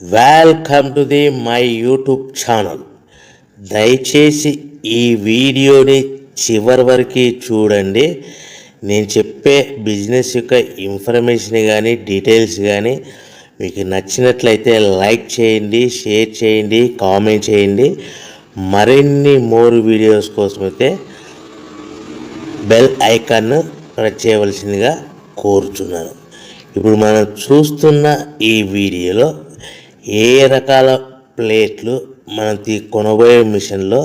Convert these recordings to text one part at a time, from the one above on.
Welcome to the my YouTube channel. దయచేసి ఈ వీడియోని చివరి వరకు చూడండి. నేను చెప్పే బిజినెస్ యొక్క ఇన్ఫర్మేషన్ కానీ డీటెయిల్స్ కానీ మీకు నచ్చినట్లయితే లైక్ చేయండి, షేర్ చేయండి, కామెంట్ చేయండి. మరిన్ని మోర్ వీడియోస్ కోసమైతే బెల్ ఐకాన్ను ప్రెస్ చేయవలసిందిగా కోరుతున్నాను. ఇప్పుడు మనం చూస్తున్న ఈ వీడియోలో ఏ రకాల ప్లేట్లు మనం కొనబోయే మిషన్లో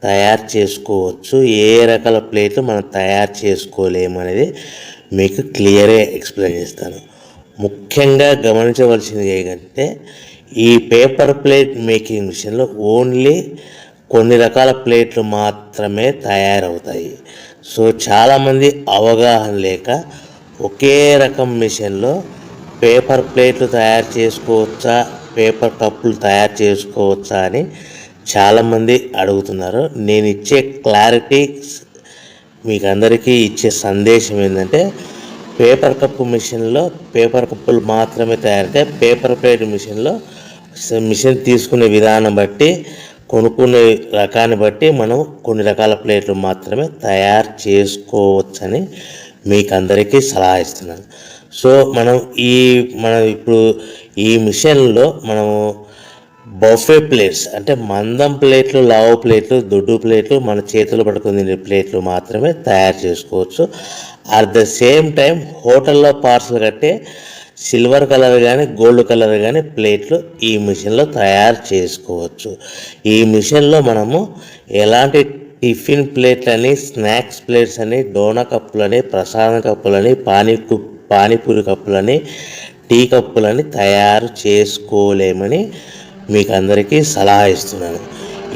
తయారు చేసుకోవచ్చు, ఏ రకాల ప్లేట్లు మనం తయారు చేసుకోలేము అనేది మీకు క్లియర్గా ఎక్స్ప్లెయిన్ చేస్తాను. ముఖ్యంగా గమనించవలసింది ఏంటంటే ఈ పేపర్ ప్లేట్ మేకింగ్ మిషన్లో ఓన్లీ కొన్ని రకాల ప్లేట్లు మాత్రమే తయారవుతాయి. సో చాలామంది అవగాహన లేక ఒకే రకం మిషన్లో పేపర్ ప్లేట్లు తయారు చేసుకోవచ్చా, పేపర్ కప్పులు తయారు చేసుకోవచ్చా అని చాలామంది అడుగుతున్నారు. నేను ఇచ్చే క్లారిటీ మీకు అందరికీ ఇచ్చే సందేశం ఏంటంటే పేపర్ కప్పు మిషన్లో పేపర్ కప్పులు మాత్రమే తయారైతే, పేపర్ ప్లేట్ మిషన్లో మిషన్ తీసుకునే విధానం బట్టి, కొనుక్కునే రకాన్ని బట్టి మనం కొన్ని రకాల ప్లేట్లు మాత్రమే తయారు చేసుకోవచ్చని మీకు అందరికీ సలహా ఇస్తున్నాను. సో మనం ఇప్పుడు ఈ మిషన్లో మనము బఫే ప్లేట్స్ అంటే మందం ప్లేట్లు, లావు ప్లేట్లు, దొడ్డు ప్లేట్లు, మన చేతులు పట్టుకునే ప్లేట్లు మాత్రమే తయారు చేసుకోవచ్చు. అట్ ద సేమ్ టైం హోటల్లో పార్సల్ కట్టే సిల్వర్ కలర్ కానీ గోల్డ్ కలర్ కానీ ప్లేట్లు ఈ మిషన్లో తయారు చేసుకోవచ్చు. ఈ మిషన్లో మనము ఎలాంటి టిఫిన్ ప్లేట్లని, స్నాక్స్ ప్లేట్స్ అని, డోనా కప్పులని, ప్రసాదం కప్పులని, పానీపూరి కప్పులని, టీ కప్పులని తయారు చేసుకోలేమని మీకు అందరికీ సలహా ఇస్తున్నాను.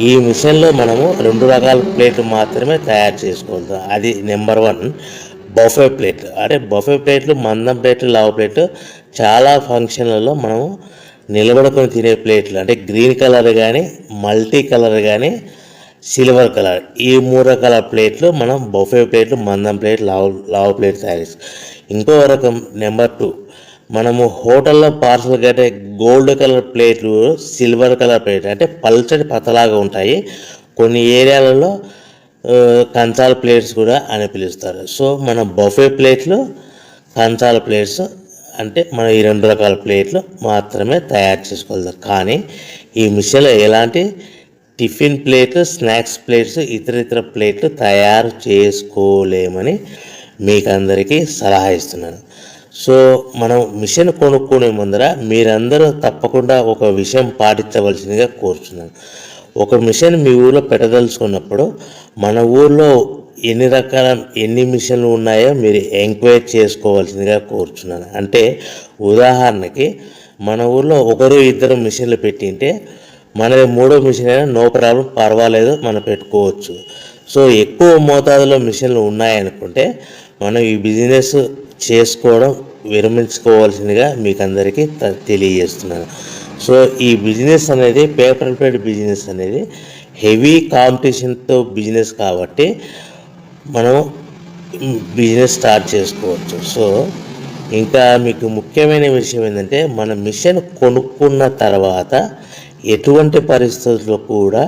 ఈ మిషన్లో మనము 2 రకాల ప్లేట్లు మాత్రమే తయారు చేసుకుంటాం. అది నెంబర్ 1 బఫే ప్లేట్లు. అంటే బఫే ప్లేట్లు మందం ప్లేట్లు, లావు ప్లేట్లు చాలా ఫంక్షన్లలో మనము నిలబడుకొని తినే ప్లేట్లు అంటే గ్రీన్ కలర్ కానీ, మల్టీ కలర్ కానీ, సిల్వర్ కలర్, ఈ 3 రకాల ప్లేట్లు మనం బఫే ప్లేట్లు, మందం ప్లేట్, లావు ప్లేట్ తయారు చేస్తాం. ఇంకో రకం నెంబర్ 2 మనము హోటల్లో పార్సల్ కట్టే గోల్డ్ కలర్ ప్లేట్లు, సిల్వర్ కలర్ ప్లేట్ అంటే పల్చటి పతలాగా ఉంటాయి. కొన్ని ఏరియాలలో కంచాల ప్లేట్స్ కూడా అని పిలుస్తారు. సో మన బఫే ప్లేట్లు, కంచాల ప్లేట్స్ అంటే మనం ఈ 2 రకాల ప్లేట్లు మాత్రమే తయారు చేసుకోగలుగుతాం. కానీ ఈ మిషన్లో ఎలాంటి టిఫిన్ ప్లేట్లు, స్నాక్స్ ప్లేట్స్, ఇతర ప్లేట్లు తయారు చేసుకోలేమని మీకు అందరికీ సలహా ఇస్తున్నాను. సో మనం మిషన్ కొనుక్కునే ముందర మీరందరూ తప్పకుండా ఒక విషయం పాటించవలసిందిగా కోరుతున్నాను. ఒక మిషన్ మీ ఊళ్ళో పెట్టదలుచుకున్నప్పుడు మన ఊళ్ళో ఎన్ని మిషన్లు ఉన్నాయో మీరు ఎంక్వైరీ చేసుకోవాల్సిందిగా కోరుచున్నాను. అంటే ఉదాహరణకి మన ఊళ్ళో 1-2 మిషన్లు పెట్టింటే మనది 3వ మిషన్ అయినా నో ప్రాబ్లం, పర్వాలేదు, మనం పెట్టుకోవచ్చు. సో ఎక్కువ మోతాదులో మిషన్లు ఉన్నాయనుకుంటే మనం ఈ బిజినెస్ చేసుకోవడం విరమించుకోవాల్సిందిగా మీకు అందరికీ తెలియజేస్తున్నాను. సో ఈ బిజినెస్ అనేది పేపర్ ప్లేట్ బిజినెస్ అనేది హెవీ కాంపిటీషన్తో బిజినెస్ కాబట్టి మనం బిజినెస్ స్టార్ట్ చేసుకోవచ్చు. సో ఇంకా మీకు ముఖ్యమైన విషయం ఏంటంటే మన మిషన్ కొనుక్కున్న తర్వాత ఎటువంటి పరిస్థితుల్లో కూడా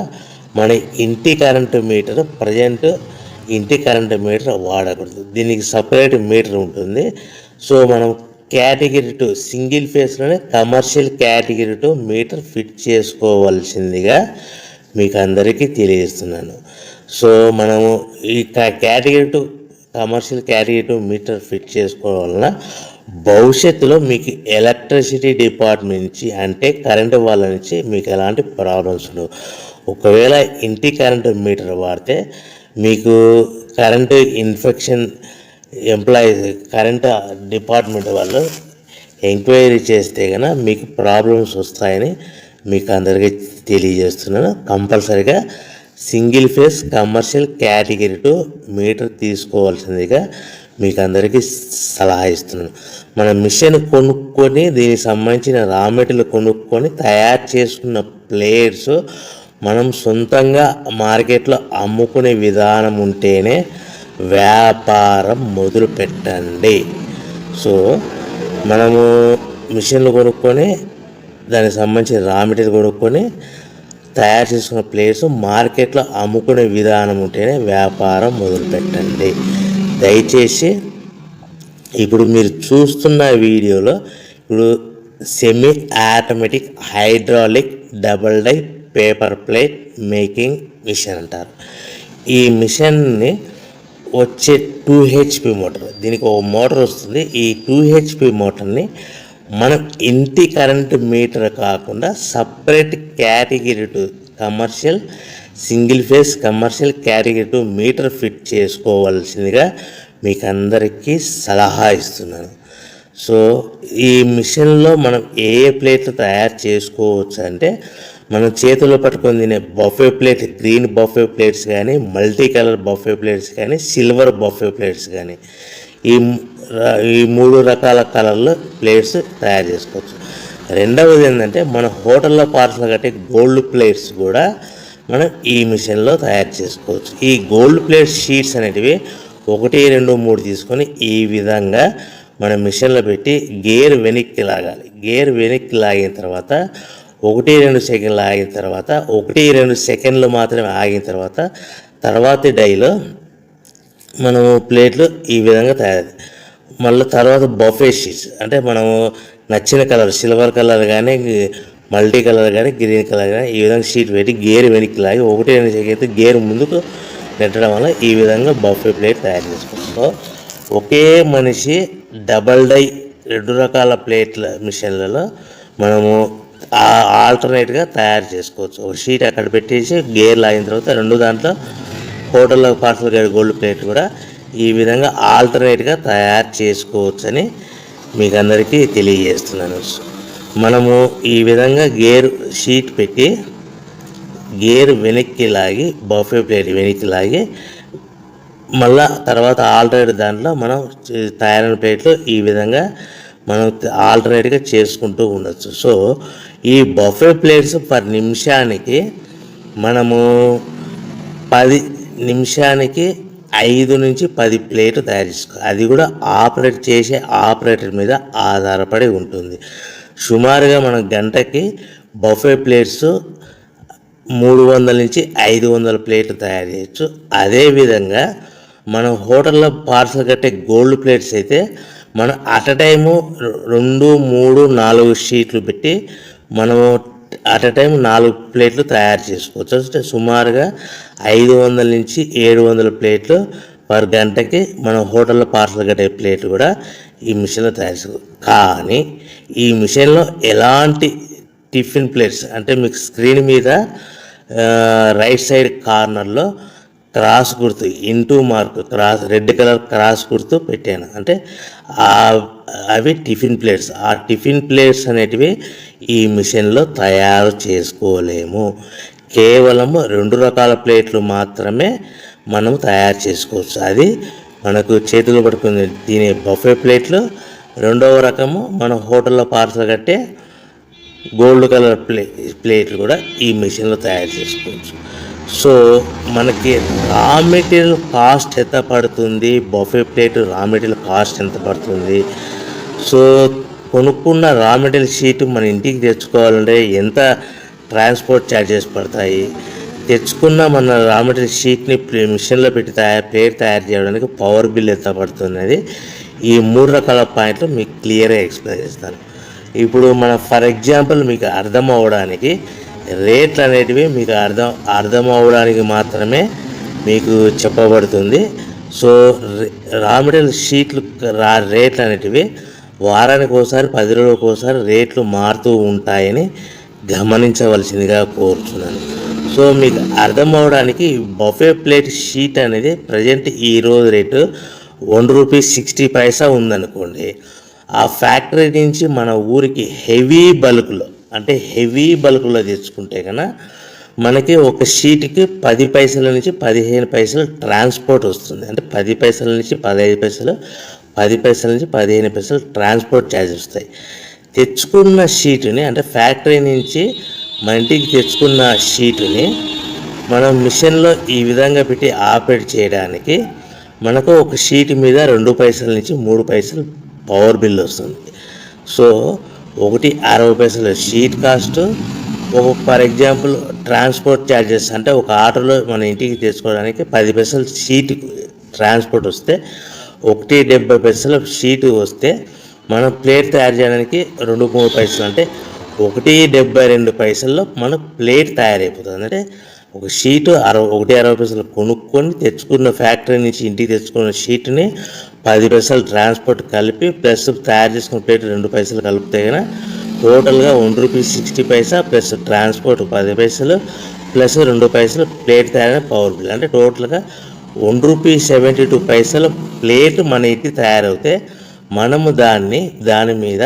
మన ఇంటి కరెంటు మీటర్ ఇంటి కరెంటు మీటర్ వాడకూడదు. దీనికి సపరేట్ మీటర్ ఉంటుంది. సో మనం కేటగిరీ 2 సింగిల్ ఫేస్లోనే కమర్షియల్ కేటగిరీ 2 మీటర్ ఫిట్ చేసుకోవాల్సిందిగా మీకు అందరికీ తెలియజేస్తున్నాను. సో మనము ఈ category 2 commercial category 2 meter fit చేసుకోవడం వలన భవిష్యత్తులో మీకు ఎలక్ట్రిసిటీ డిపార్ట్మెంట్ నుంచి అంటే కరెంటు వాళ్ళ నుంచి మీకు ఎలాంటి ప్రాబ్లమ్స్ ఉండవు. ఒకవేళ ఇంటి కరెంటు మీటర్ వాడితే మీకు current infection employees current department వాళ్ళు ఎంక్వైరీ చేస్తే కనుక మీకు ప్రాబ్లమ్స్ వస్తాయని మీకు అందరికీ తెలియజేస్తున్నాను. కంపల్సరీగా single phase commercial category 2 meter తీసుకోవాల్సిందిగా మీకు అందరికీ సలహా ఇస్తున్నాను. మన మిషన్ కొనుక్కొని దీనికి సంబంధించిన రా మెటీరియల్ కొనుక్కొని తయారు చేసుకున్న ప్లేట్స్ మనం సొంతంగా మార్కెట్లో అమ్ముకునే విధానం ఉంటేనే వ్యాపారం మొదలు పెట్టండి. సో మనము మిషన్లు కొనుక్కొని దానికి సంబంధించిన రా మెటీరియల్ కొనుక్కొని తయారు చేసుకున్న ప్లేట్స్ మార్కెట్లో అమ్ముకునే విధానం ఉంటేనే వ్యాపారం మొదలుపెట్టండి. దయచేసి ఇప్పుడు మీరు చూస్తున్న వీడియోలో ఇప్పుడు semi automatic hydraulic double die paper plate making machine అంటారు. ఈ మిషన్ని వచ్చే 2 HP మోటార్, దీనికి ఒక మోటార్ వస్తుంది. ఈ 2 HP మోటార్ని మనం ఇంటి కరెంటు మీటర్ కాకుండా separate category 2 commercial single phase commercial category 2 meter fit చేసుకోవాల్సిందిగా మీకు అందరికీ సలహా ఇస్తున్నాను. సో ఈ మిషన్లో మనం ఏ ప్లేట్లు తయారు చేసుకోవచ్చు అంటే, మనం చేతుల్లో పట్టుకొని తినే buffet plate, green buffet plates కానీ, మల్టీ కలర్ బఫే ప్లేట్స్ కానీ, సిల్వర్ బఫే ప్లేట్స్ కానీ, ఈ 3 రకాల కలర్లో ప్లేట్స్ తయారు చేసుకోవచ్చు. రెండవది ఏంటంటే, మన హోటల్లో పార్సల్ కట్టే గోల్డ్ ప్లేట్స్ కూడా మనం ఈ మిషన్లో తయారు చేసుకోవచ్చు. ఈ గోల్డ్ ప్లేట్ షీట్స్ అనేటివి 1, 2, 3 తీసుకొని ఈ విధంగా మన మిషన్లో పెట్టి గేర్ వెనక్కి లాగాలి. గేర్ వెనక్కి లాగిన తర్వాత 1, 2 సెకండ్లు ఆగిన తర్వాత 1, 2 సెకండ్లు మాత్రమే ఆగిన తర్వాతి డైలో మనము ప్లేట్లు ఈ విధంగా తయారు. మళ్ళీ తర్వాత బఫే షీట్స్ అంటే మనము నచ్చిన కలర్, సిల్వర్ కలర్ కానీ, మల్టీ కలర్ కానీ, గ్రీన్ కలర్ కానీ ఈ విధంగా షీట్ పెట్టి గేర్ వెనక్కి లాగి 1, 2 సెకండ్ గేర్ ముందుకు నెట్టడం వల్ల ఈ విధంగా బఫే ప్లేట్ తయారు చేసుకుంటాం. ఒకే మనిషి డబల్ డై 2 రకాల ప్లేట్ల మిషన్లలో మనము ఆల్టర్నేట్గా తయారు చేసుకోవచ్చు. ఒక షీట్ అక్కడ పెట్టేసి గేర్ లాగిన తర్వాత 2 దాంట్లో హోటల్లో పార్సల్ గేర్ గోల్డ్ ప్లేట్ కూడా ఈ విధంగా ఆల్టర్నేట్గా తయారు చేసుకోవచ్చని మీకు అందరికీ తెలియజేస్తున్నాను. మనము ఈ విధంగా గేర్ షీట్ పెట్టి గేర్ వెనక్కి లాగి బఫే ప్లేట్ వెనక్కి లాగి మళ్ళా తర్వాత ఆల్టర్నేట్ దాంట్లో మనం తయారైన ప్లేట్లు ఈ విధంగా మనం ఆల్టర్నేట్గా చేసుకుంటూ ఉండొచ్చు. సో ఈ బఫే ప్లేట్స్ పర్ నిమిషానికి మనము 10 నిమిషానికి 5 నుంచి 10 ప్లేట్లు తయారు చేసుకోవాలి. అది కూడా ఆపరేట్ చేసే ఆపరేటర్ మీద ఆధారపడి ఉంటుంది. సుమారుగా మనం గంటకి బఫే ప్లేట్స్ 300 నుంచి 500 ప్లేట్లు తయారు చేయొచ్చు. అదేవిధంగా మనం హోటల్లో పార్సల్ కట్టే గోల్డ్ ప్లేట్స్ అయితే మనం అట్ టైము 2, 3, 4 షీట్లు పెట్టి మనము అట్ టైం 4 ప్లేట్లు తయారు చేసుకోవచ్చు. అంటే సుమారుగా 500 నుంచి 700 ప్లేట్లు పర్ గంటకి మనం హోటల్లో పార్సల్ కట్టే ప్లేట్లు కూడా ఈ మిషన్లో తయారు చేసుకోవచ్చు. కానీ ఈ మిషన్లో ఎలాంటి టిఫిన్ ప్లేట్స్ అంటే మీకు స్క్రీన్ మీద రైట్ సైడ్ కార్నర్లో క్రాస్ గుర్తు into mark cross red colour cross గుర్తు పెట్టాను. అంటే అవి టిఫిన్ ప్లేట్స్. ఆ టిఫిన్ ప్లేట్స్ అనేటివి ఈ మిషన్లో తయారు చేసుకోలేము. కేవలము 2 రకాల ప్లేట్లు మాత్రమే మనం తయారు చేసుకోవచ్చు. అది మనకు చేతులు పట్టుకుని తినే బఫే ప్లేట్లు. రెండవ రకము మన హోటల్లో పార్సల్ కట్టే గోల్డ్ కలర్ ప్లేట్లు కూడా ఈ మిషన్లో తయారు చేసుకోవచ్చు. సో మనకి రా మెటీరియల్ కాస్ట్ ఎంత పడుతుంది, buffet plate raw material cost ఎంత పడుతుంది, సో కొనుక్కున్న రా మెటీరియల్ షీట్ మన ఇంటికి తెచ్చుకోవాలంటే ఎంత ట్రాన్స్పోర్ట్ ఛార్జెస్ పడతాయి, తెచ్చుకున్న మన రా మెటీరియల్ షీట్ని మిషన్లో పెట్టి ప్లేట్ తయారు చేయడానికి పవర్ బిల్ ఎంత పడుతున్నది, ఈ 3 రకాల పాయింట్లు మీకు క్లియర్గా ఎక్స్ప్లెయిన్ చేస్తాను. ఇప్పుడు మన ఫర్ ఎగ్జాంపుల్ మీకు అర్థం అవ్వడానికి రేట్లు అనేటివి మీకు అర్థం అవ్వడానికి మాత్రమే మీకు చెప్పబడుతుంది. సో రా మెటీరియల్ షీట్లు రేట్లు అనేటివి వారానికి ఒకసారి 10 రోజులకు ఒకసారి రేట్లు మారుతూ ఉంటాయని గమనించవలసిందిగా కోరుతున్నాను. సో మీకు అర్థం అవ్వడానికి బఫే ప్లేట్ షీట్ అనేది ప్రజెంట్ ఈరోజు రేటు ₹1.60 ఉందనుకోండి. ఆ ఫ్యాక్టరీ నుంచి మన ఊరికి హెవీ బల్క్లో తెచ్చుకుంటే కన్నా మనకి ఒక షీట్కి 10 పైసల నుంచి 15 పైసలు ట్రాన్స్పోర్ట్ వస్తుంది. అంటే 10 పైసల నుంచి 15 పైసలు, 10 పైసల నుంచి 15 పైసలు ట్రాన్స్పోర్ట్ ఛార్జెస్ వస్తాయి. తెచ్చుకున్న షీటుని అంటే ఫ్యాక్టరీ నుంచి మన ఇంటికి తెచ్చుకున్న షీటుని మనం మిషన్లో ఈ విధంగా పెట్టి ఆపరేట్ చేయడానికి మనకు ఒక షీట్ మీద 2 పైసల నుంచి 3 పైసలు పవర్ బిల్ వస్తుంది. సో ఒకటి 60 పైసలు sheet cost. For example transport charges అంటే ఒక ఆటోలో మన ఇంటికి తెచ్చుకోవడానికి 10 పైసలు షీట్ ట్రాన్స్పోర్ట్ వస్తే 1.70 పైసలు షీటు వస్తే మనం ప్లేట్ తయారు చేయడానికి 2-3 పైసలు అంటే 1.72 పైసల్లో మన ప్లేట్ తయారైపోతుంది. అంటే ఒక షీటు 1.60 పైసలు కొనుక్కొని తెచ్చుకున్న ఫ్యాక్టరీ నుంచి ఇంటికి తెచ్చుకున్న షీట్ని 10 పైసలు ట్రాన్స్పోర్ట్ కలిపి ప్లస్ తయారు చేసుకున్న ప్లేట్ 2 పైసలు కలిపితే కనుక టోటల్గా ₹1.60 ప్లస్ ట్రాన్స్పోర్ట్ 10 పైసలు ప్లస్ 2 పైసలు ప్లేట్ తయారైన పవర్ బిల్ అంటే టోటల్గా ₹1.72 ప్లేట్ మన ఇంటికి తయారవుతే మనము దాని మీద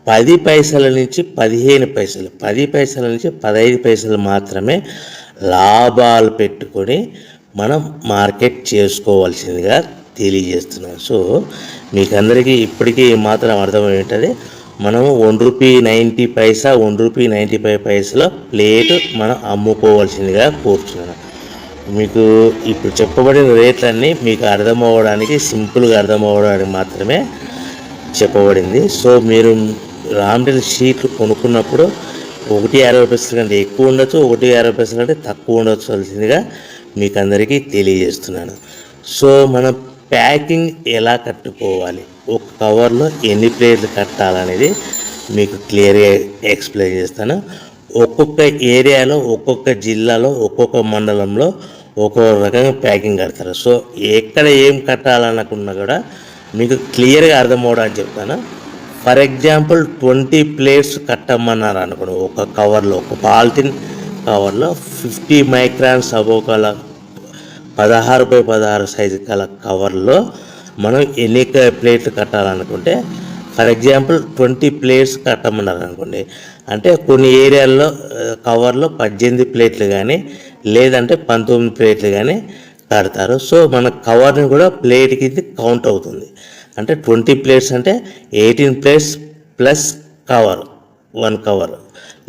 10 పైసల నుంచి 15 పైసలు 10 పైసల నుంచి 15 పైసలు మాత్రమే లాభాలు పెట్టుకొని మనం మార్కెట్ చేసుకోవాల్సిందిగా తెలియజేస్తున్నాను. సో మీకు అందరికీ ఇప్పటికీ మాత్రం అర్థమై ఉంటుంది. మనము ₹1.90 ₹1.95 ప్లేట్ మనం అమ్ముకోవాల్సిందిగా కోరుతున్నాను. మీకు ఇప్పుడు చెప్పబడిన రేట్లన్నీ మీకు అర్థమవ్వడానికి సింపుల్గా అర్థమవ్వడానికి మాత్రమే చెప్పబడింది. సో మీరు రా మెటీరియల్ షీట్లు కొనుక్కున్నప్పుడు 1.60 కంటే ఎక్కువ ఉండొచ్చు, 1.60 కంటే తక్కువ ఉండవలసిందిగా మీకు అందరికీ తెలియజేస్తున్నాను. సో మనం ప్యాకింగ్ ఎలా కట్టుకోవాలి, ఒక కవర్లో ఎన్ని ప్లేట్లు కట్టాలనేది మీకు క్లియర్గా ఎక్స్ప్లెయిన్ చేస్తాను. ఒక్కొక్క ఏరియాలో, ఒక్కొక్క జిల్లాలో, ఒక్కొక్క మండలంలో ఒక్కొక్క రకంగా ప్యాకింగ్ కడతారు. సో ఎక్కడ ఏం కట్టాలనుకున్నా కూడా మీకు క్లియర్గా అర్థమవడానికి చెప్తాను. ఫర్ ఎగ్జాంపుల్ 20 ప్లేట్స్ కట్టమన్నారు అనుకోండి, ఒక కవర్లో, ఒక పాలిథిన్ కవర్లో 50 మైక్రాన్స్ అబోకల 16x16 సైజు కల కవర్లో మనం ఎన్ని ప్లేట్లు కట్టాలనుకుంటే, ఫర్ ఎగ్జాంపుల్ 20 ప్లేట్స్ కట్టమన్నారు అనుకోండి, అంటే కొన్ని ఏరియాల్లో కవర్లో 18 ప్లేట్లు కానీ లేదంటే 19 ప్లేట్లు కానీ కడతారు. సో మన కవర్ని కూడా ప్లేట్ కింద కౌంట్ అవుతుంది. అంటే 20 ప్లేట్స్ అంటే 18 ప్లేట్స్ ప్లస్ కవర్ 1 కవర్,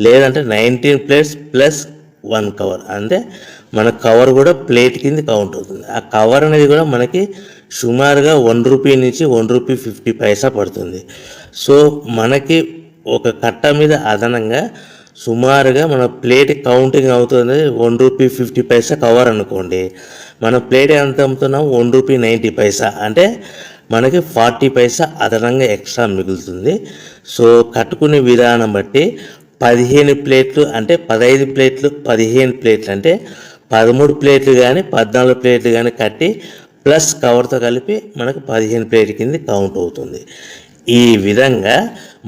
లేదంటే 19 ప్లేట్స్ ప్లస్ 1 కవర్, అంటే మన కవర్ కూడా ప్లేట్ కింద కౌంట్ అవుతుంది. ఆ కవర్ అనేది కూడా మనకి సుమారుగా ₹1 నుంచి ₹1.50 పడుతుంది. సో మనకి ఒక కట్ట మీద అదనంగా సుమారుగా మన ప్లేట్ కౌంటింగ్ అవుతుంది ₹1.50 కవర్ అనుకోండి, మన ప్లేట్ ఎంత అమ్ముతున్నాం ₹1.90, అంటే మనకి 40 పైసా అదనంగా ఎక్స్ట్రా మిగులుతుంది. సో కట్టుకునే విధానం బట్టి 15 ప్లేట్లు అంటే 15 ప్లేట్లు 15 ప్లేట్లు అంటే 13 ప్లేట్లు కానీ 14 ప్లేట్లు కానీ కట్టి ప్లస్ కవర్తో కలిపి మనకు 15 ప్లేట్ కింద కౌంట్ అవుతుంది. ఈ విధంగా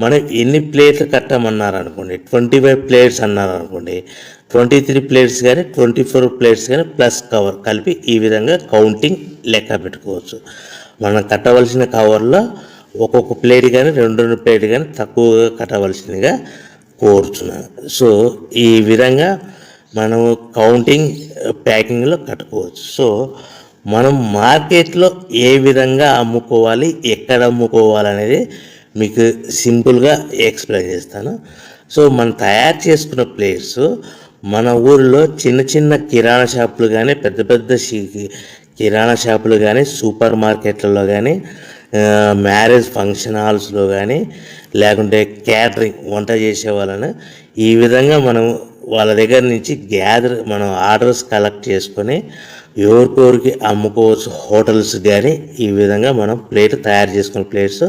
మనం ఎన్ని ప్లేట్లు కట్టమన్నారనుకోండి, 25 ప్లేట్స్ అన్నారనుకోండి, 23 ప్లేట్స్ కానీ 24 ప్లేట్స్ కానీ ప్లస్ కవర్ కలిపి ఈ విధంగా కౌంటింగ్ లెక్క పెట్టుకోవచ్చు. మనం కట్టవలసిన కవర్లో ఒక్కొక్క ప్లేట్ కానీ 2 ప్లేట్ కానీ తక్కువగా కట్టవలసిందిగా కోరుచున్నాను. సో ఈ విధంగా మనము కౌంటింగ్ ప్యాకింగ్లో కట్టుకోవచ్చు. సో మనం మార్కెట్లో ఏ విధంగా అమ్ముకోవాలి, ఎక్కడ అమ్ముకోవాలి అనేది మీకు సింపుల్గా ఎక్స్ప్లెయిన్ చేస్తాను. సో మనం తయారు చేసుకున్న ప్లేట్స్ మన ఊళ్ళో చిన్న చిన్న కిరాణా షాపులు కానీ, పెద్ద పెద్ద కిరాణా షాపులు కానీ, సూపర్ మార్కెట్లలో కానీ, మ్యారేజ్ ఫంక్షన్ హాల్స్లో కానీ, లేకుంటే క్యాటరింగ్ వంట చేసే వాళ్ళని ఈ విధంగా మనం వాళ్ళ దగ్గర నుంచి మనం ఆర్డర్స్ కలెక్ట్ చేసుకొని ఎవరికొరికి అమ్ముకోవచ్చు. హోటల్స్ కానీ ఈ విధంగా మనం ప్లేట్ తయారు చేసుకున్న ప్లేట్స్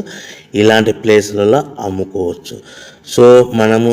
ఇలాంటి ప్లేస్లలో అమ్ముకోవచ్చు. సో మనము